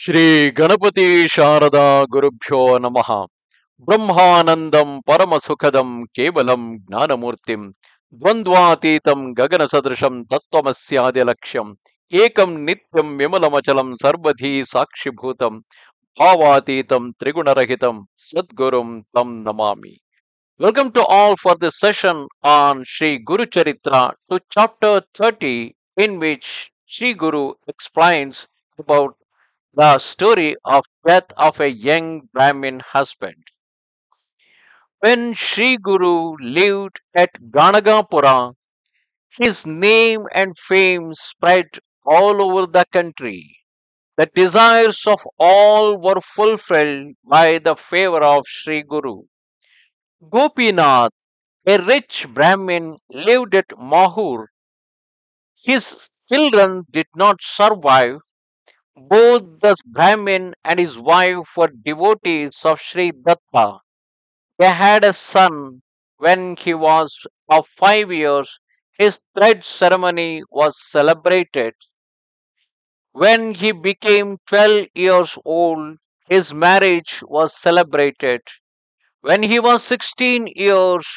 Shri Ganapati Sharada Gurubhyo Namaha Brahmanandam Paramasukadam Kevalam Gnanamurtim Dvandvatitam Gaganasadrasham Tattvamasya Laksham Ekam Nityam Vimalamachalam Sarvadhi Sakshibhutam Bhavatitam Trigunarahitam Sadgurum Tam Namami. Welcome to all for this session on Sree Guru Charitra to chapter 30, in which Sri Guru explains about the story of death of a young Brahmin husband. When Sri Guru lived at Ganagapura, his name and fame spread all over the country. The desires of all were fulfilled by the favor of Sri Guru. Gopinath, a rich Brahmin, lived at Mahur. His children did not survive. Both the Brahmin and his wife were devotees of Sri Datta. They had a son when he was of 5 years. His thread ceremony was celebrated. When he became 12 years old, his marriage was celebrated. When he was 16 years,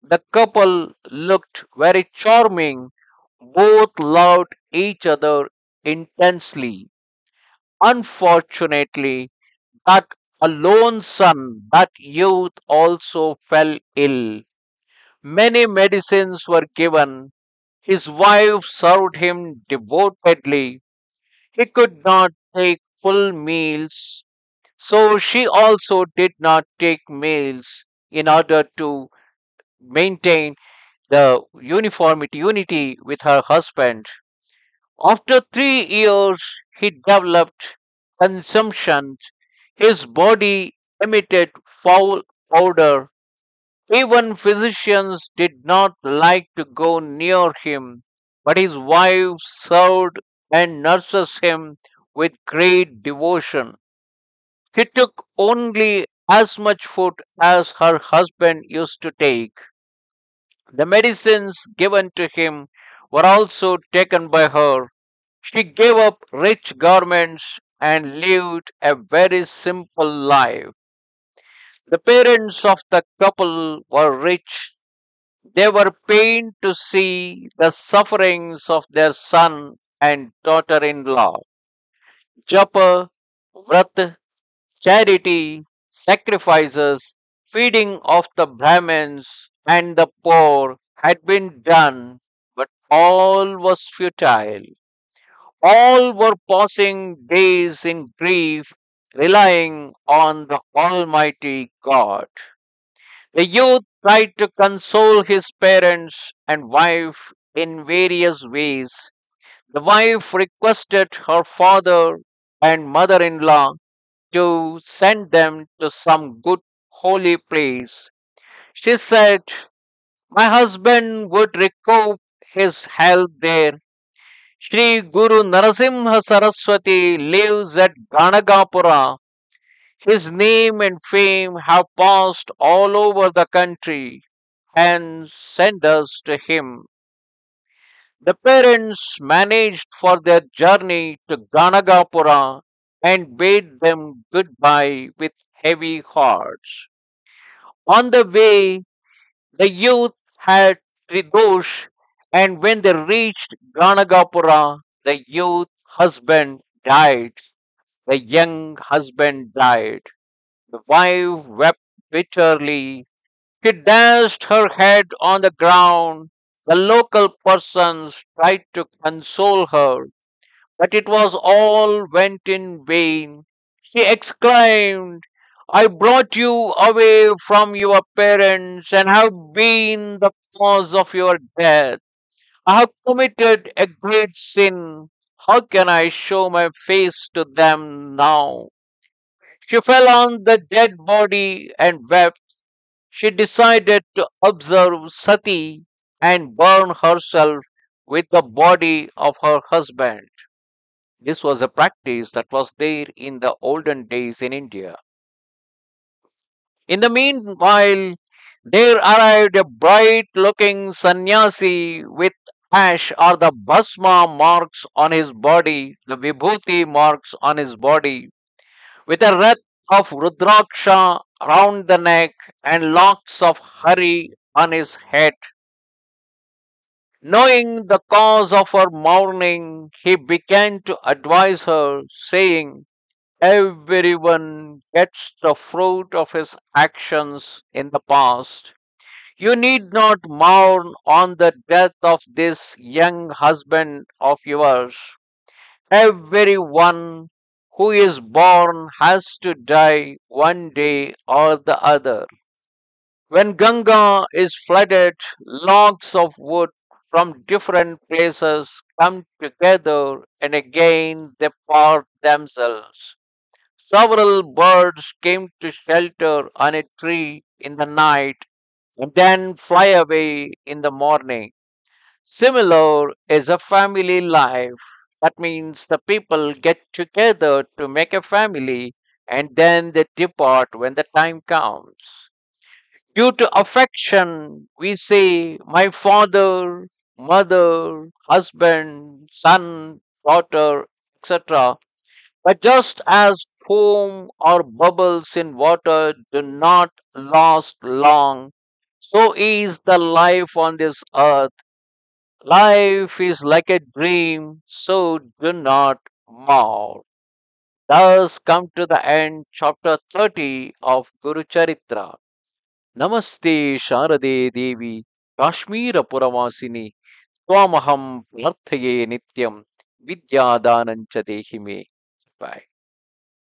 the couple looked very charming. Both loved each other intensely. Unfortunately, that alone son, that youth also fell ill. Many medicines were given. His wife served him devotedly. He could not take full meals, so she also did not take meals in order to maintain the unity with her husband. After 3 years, he developed consumption. His body emitted foul odor. Even physicians did not like to go near him, but his wife served and nurses him with great devotion. He took only as much food as her husband used to take. The medicines given to him were also taken by her. She gave up rich garments and lived a very simple life. The parents of the couple were rich. They were pained to see the sufferings of their son and daughter in law. Japa, vrat, charity, sacrifices, feeding of the Brahmins and the poor had been done, but all was futile. All were passing days in grief, relying on the Almighty God. The youth tried to console his parents and wife in various ways. The wife requested her father and mother in law to send them to some good holy place. She said, my husband would recoup his health there. Sri Guru Narasimha Saraswati lives at Ganagapura. His name and fame have passed all over the country, and send us to him. The parents managed for their journey to Ganagapura and bade them goodbye with heavy hearts. On the way, the youth had Tridosh, and when they reached Ganagapura, the youth husband died. The young husband died. The wife wept bitterly. She dashed her head on the ground. The local persons tried to console her, but it was all went in vain. She exclaimed, I brought you away from your parents and have been the cause of your death. I have committed a great sin. How can I show my face to them now? She fell on the dead body and wept. She decided to observe Sati and burn herself with the body of her husband. This was a practice that was there in the olden days in India. In the meanwhile, there arrived a bright looking sanyasi with ash or the bhasma marks on his body, the vibhuti marks on his body, with a wreath of rudraksha round the neck and locks of hari on his head. Knowing the cause of her mourning, he began to advise her, saying, everyone gets the fruit of his actions in the past. You need not mourn on the death of this young husband of yours. Everyone who is born has to die one day or the other. When Ganga is flooded, logs of wood from different places come together and again they part themselves. Several birds came to shelter on a tree in the night and then fly away in the morning. Similar is a family life. That means the people get together to make a family and then they depart when the time comes. Due to affection, we say, my father, mother, husband, son, daughter, etc. But just as foam or bubbles in water do not last long, so is the life on this earth. Life is like a dream, so do not mourn. Thus come to the end, chapter 30 of Guru Charitra. Namaste Sharade Devi, Kashmira Puravasini, Swamaham Prarthaye Nityam, Vidya Danancha Dehime. Bye.